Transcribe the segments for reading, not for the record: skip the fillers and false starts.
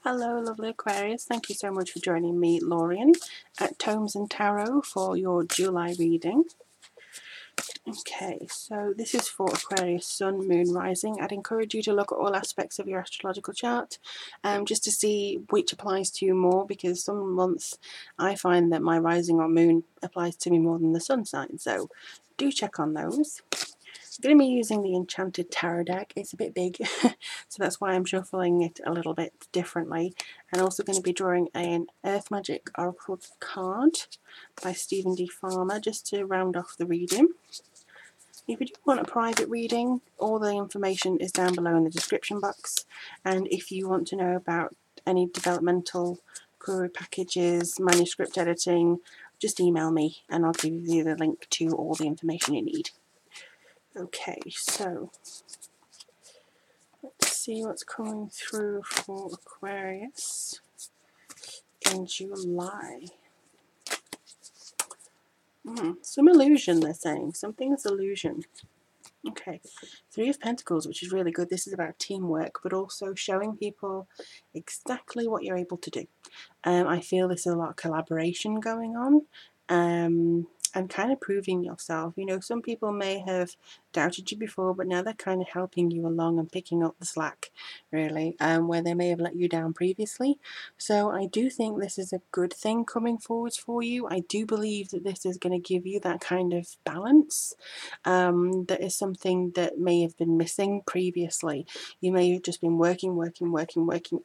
Hello, lovely Aquarius. Thank you so much for joining me, Lorian, at Tomes and Tarot for your July reading. Okay, so this is for Aquarius Sun, Moon, Rising. I'd encourage you to look at all aspects of your astrological chart just to see which applies to you more, because some months I find that my Rising or Moon applies to me more than the Sun sign, so do check on those. I'm going to be using the Enchanted Tarot deck. It's a bit big, so that's why I'm shuffling it a little bit differently. And also going to be drawing an Earth Magic Oracle card by Stephen D. Farmer, just to round off the reading. If you do want a private reading, all the information is down below in the description box. And if you want to know about any developmental query packages, manuscript editing, just email me and I'll give you the link to all the information you need. Okay, so let's see what's coming through for Aquarius in July. Some illusion, they're saying. Something's illusion. Okay, Three of Pentacles, which is really good. This is about teamwork, but also showing people exactly what you're able to do. I feel there's a lot of collaboration going on. And kind of proving yourself. You know, some people may have doubted you before, but now they're kind of helping you along and picking up the slack, really, where they may have let you down previously. So I do think this is a good thing coming forwards for you. I do believe that this is going to give you that kind of balance. That is something that may have been missing previously. You may have just been working,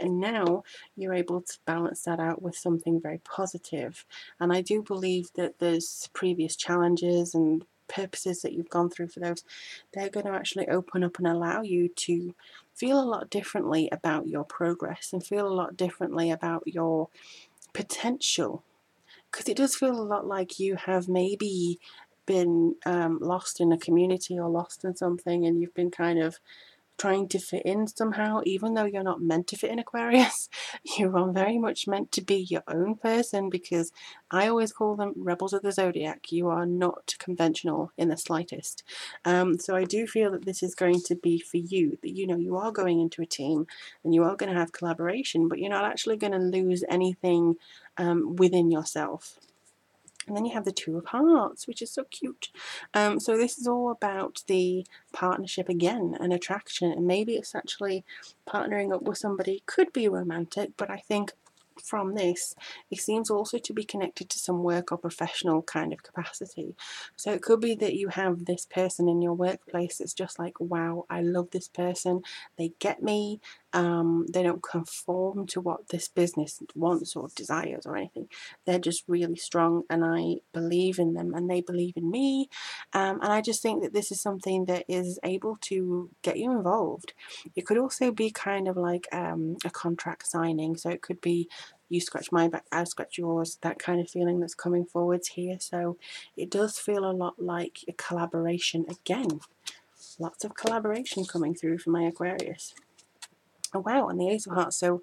and now you're able to balance that out with something very positive. And I do believe that there's previous challenges and purposes that you've gone through for those, they're going to actually open up and allow you to feel a lot differently about your progress and feel a lot differently about your potential, because it does feel a lot like you have maybe been lost in a community or lost in something, and you've been kind of trying to fit in somehow, even though you're not meant to fit in Aquarius. You are very much meant to be your own person, because I always call them rebels of the zodiac. You are not conventional in the slightest. So I do feel that this is going to be for you, that you know you are going into a team and you are going to have collaboration, but you're not actually going to lose anything within yourself. And then you have the Two of Hearts, which is so cute. So this is all about the partnership again, and attraction. And maybe it's actually partnering up with somebody. Could be romantic, but I think from this, it seems also to be connected to some work or professional kind of capacity. So it could be that you have this person in your workplace that's just like, wow, I love this person. They get me. They don't conform to what this business wants or desires or anything. They're just really strong, and I believe in them and they believe in me. And I just think that this is something that is able to get you involved. It could also be kind of like a contract signing. So it could be you scratch my back, I scratch yours, that kind of feeling that's coming forwards here. So it does feel a lot like a collaboration again. Lots of collaboration coming through for my Aquarius. Oh wow, and the Ace of Hearts. So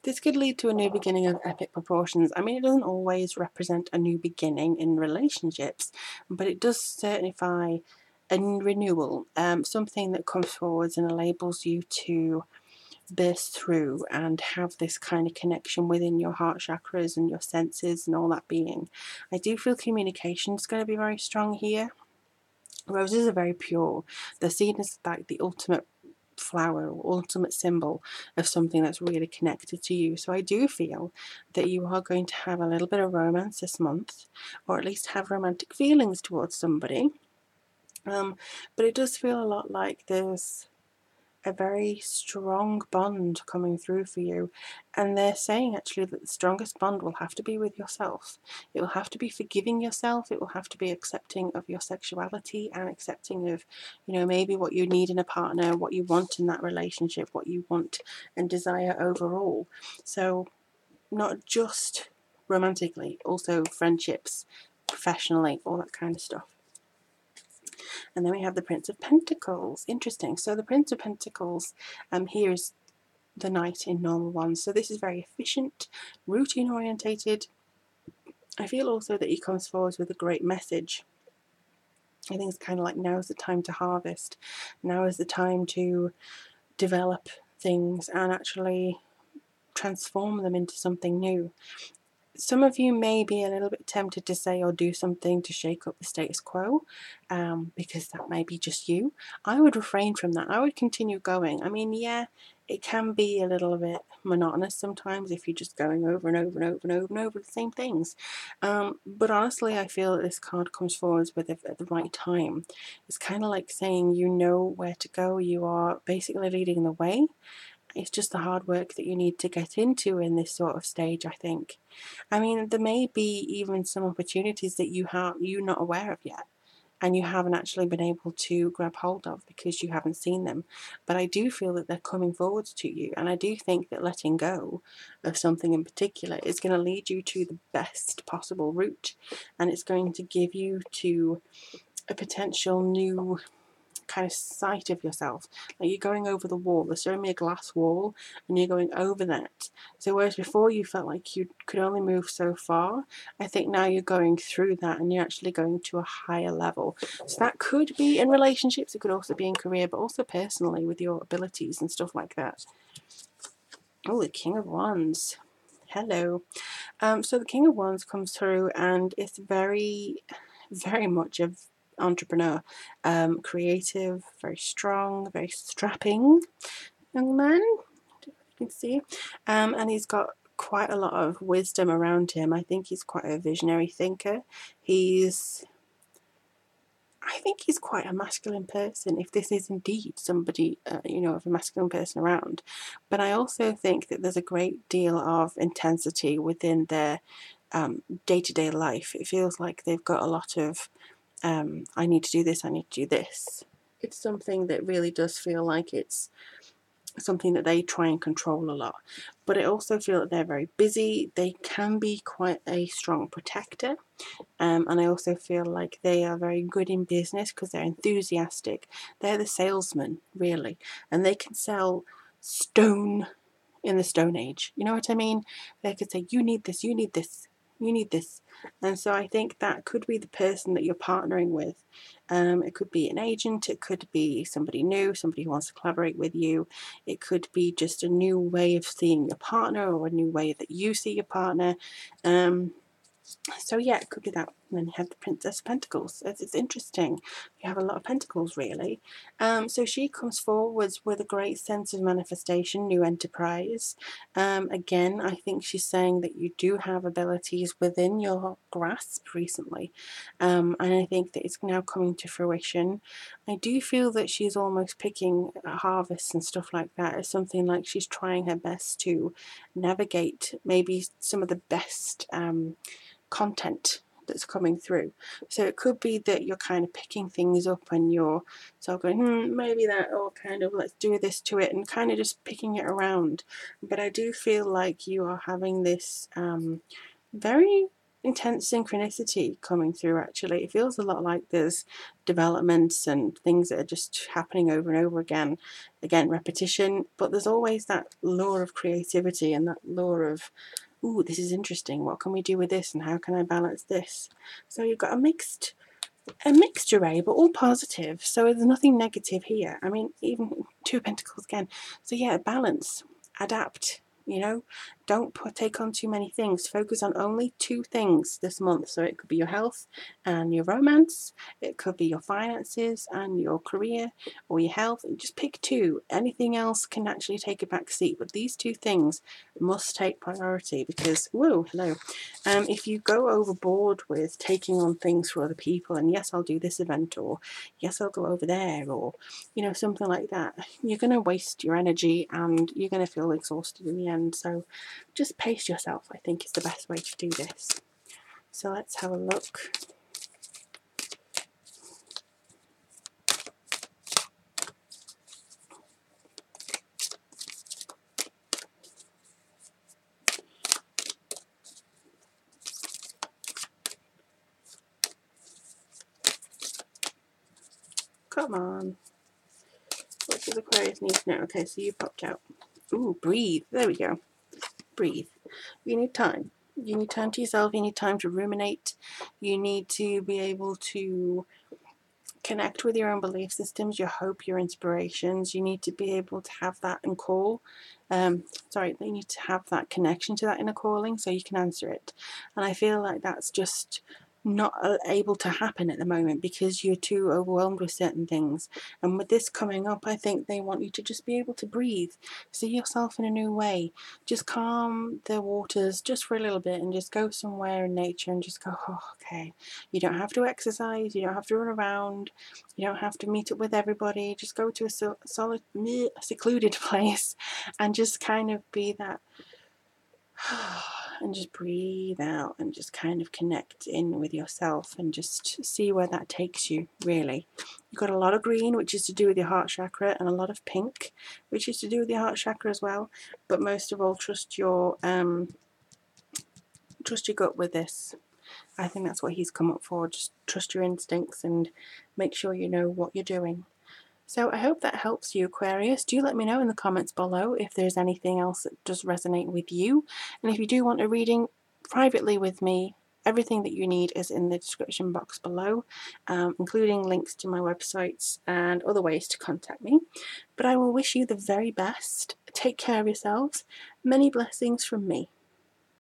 this could lead to a new beginning of epic proportions. I mean, it doesn't always represent a new beginning in relationships, but it does signify a renewal, something that comes forwards and enables you to burst through and have this kind of connection within your heart chakras and your senses and all that being. I do feel communication is going to be very strong here. Roses are very pure. They're seen as like the ultimate flower or ultimate symbol of something that's really connected to you. So I do feel that you are going to have a little bit of romance this month, or at least have romantic feelings towards somebody. But it does feel a lot like there's a very strong bond coming through for you, and they're saying actually that the strongest bond will have to be with yourself. It will have to be forgiving yourself. It will have to be accepting of your sexuality and accepting of, you know, maybe what you need in a partner, what you want in that relationship, what you want and desire overall. So not just romantically, also friendships, professionally, all that kind of stuff. And then we have the Prince of Pentacles. Interesting. So the Prince of Pentacles here is the Knight in normal ones. So this is very efficient, routine orientated. I feel also that he comes forward with a great message. I think it's kind of like, now is the time to harvest. Now is the time to develop things and actually transform them into something new. Some of you may be a little bit tempted to say or do something to shake up the status quo, because that may be just you. I would refrain from that. I would continue going. I mean, yeah, it can be a little bit monotonous sometimes if you're just going over and over and over and over and over the same things. But honestly, I feel that this card comes forward with it at the right time. It's kind of like saying you know where to go. You are basically leading the way. It's just the hard work that you need to get into in this sort of stage, I think. I mean, there may be even some opportunities that you're not aware of yet, and you haven't actually been able to grab hold of because you haven't seen them. But I do feel that they're coming forwards to you, and I do think that letting go of something in particular is going to lead you to the best possible route, and it's going to give you to a potential new kind of sight of yourself. Like you're going over the wall. There's only a glass wall and you're going over that. So whereas before you felt like you could only move so far, I think now you're going through that and you're actually going to a higher level. So that could be in relationships, it could also be in career, but also personally with your abilities and stuff like that. Oh, the King of Wands. Hello. So the King of Wands comes through and it's very, very much a entrepreneur, creative, very strong, very strapping young man, you can see, and he's got quite a lot of wisdom around him. I think he's quite a visionary thinker. I think he's quite a masculine person, if this is indeed somebody, of a masculine person around. But I also think that there's a great deal of intensity within their day-to-day life. It feels like they've got a lot of I need to do this, I need to do this. It's something that really does feel like it's something that they try and control a lot. But I also feel that they're very busy. They can be quite a strong protector. And I also feel like they are very good in business because they're enthusiastic. They're the salesman, really. And they can sell stone in the Stone Age. You know what I mean? They could say, you need this, you need this, you need this. And so I think that could be the person that you're partnering with. It could be an agent, it could be somebody new, somebody who wants to collaborate with you. It could be just a new way of seeing your partner or a new way that you see your partner. So yeah, it could be that. And then you have the Princess of Pentacles. It's interesting. You have a lot of pentacles, really. So she comes forwards with a great sense of manifestation, new enterprise. Again, I think she's saying that you do have abilities within your grasp recently. And I think that it's now coming to fruition. I do feel that she's almost picking harvests and stuff like that as something like she's trying her best to navigate maybe some of the best content that's coming through. So it could be that you're kind of picking things up and you're sort of going, maybe that, or kind of let's do this to it, and kind of just picking it around. But I do feel like you are having this very intense synchronicity coming through. Actually, it feels a lot like there's developments and things that are just happening over and over again, repetition, but there's always that lure of creativity and that lure of, ooh, this is interesting, what can we do with this and how can I balance this? So you've got a mixed array, but all positive, so there's nothing negative here. I mean, even Two of Pentacles again. So yeah, balance, adapt, don't take on too many things. Focus on only two things this month. So it could be your health and your romance, it could be your finances and your career, or your health. Just pick two. Anything else can actually take a back seat, but these two things must take priority, because whoa, hello, if you go overboard with taking on things for other people, and yes, I'll do this event, or yes, I'll go over there, or something like that, you're going to waste your energy and you're going to feel exhausted in the end. So just pace yourself, I think, is the best way to do this. So let's have a look. Come on. What does Aquarius need to know? Okay, so you popped out. Ooh, breathe. There we go. Breathe. You need time. You need time to yourself. You need time to ruminate. You need to be able to connect with your own belief systems, your hope, your inspirations. You need to be able to have that and call. Sorry, you need to have that connection to that inner calling so you can answer it. And I feel like that's just not able to happen at the moment because you're too overwhelmed with certain things. And with this coming up, I think they want you to just be able to breathe, see yourself in a new way, just calm the waters just for a little bit and just go somewhere in nature and just go, oh, okay. You don't have to exercise, you don't have to run around, you don't have to meet up with everybody. Just go to a secluded place and just kind of be that and just breathe out and just kind of connect in with yourself and just see where that takes you, really. You've got a lot of green, which is to do with your heart chakra, and a lot of pink, which is to do with your heart chakra as well. But most of all, trust your gut with this. I think that's what he's come up for. Just trust your instincts and make sure you know what you're doing. So I hope that helps you, Aquarius. Do let me know in the comments below if there's anything else that does resonate with you. And if you do want a reading privately with me, everything that you need is in the description box below, including links to my websites and other ways to contact me. But I will wish you the very best. Take care of yourselves. Many blessings from me.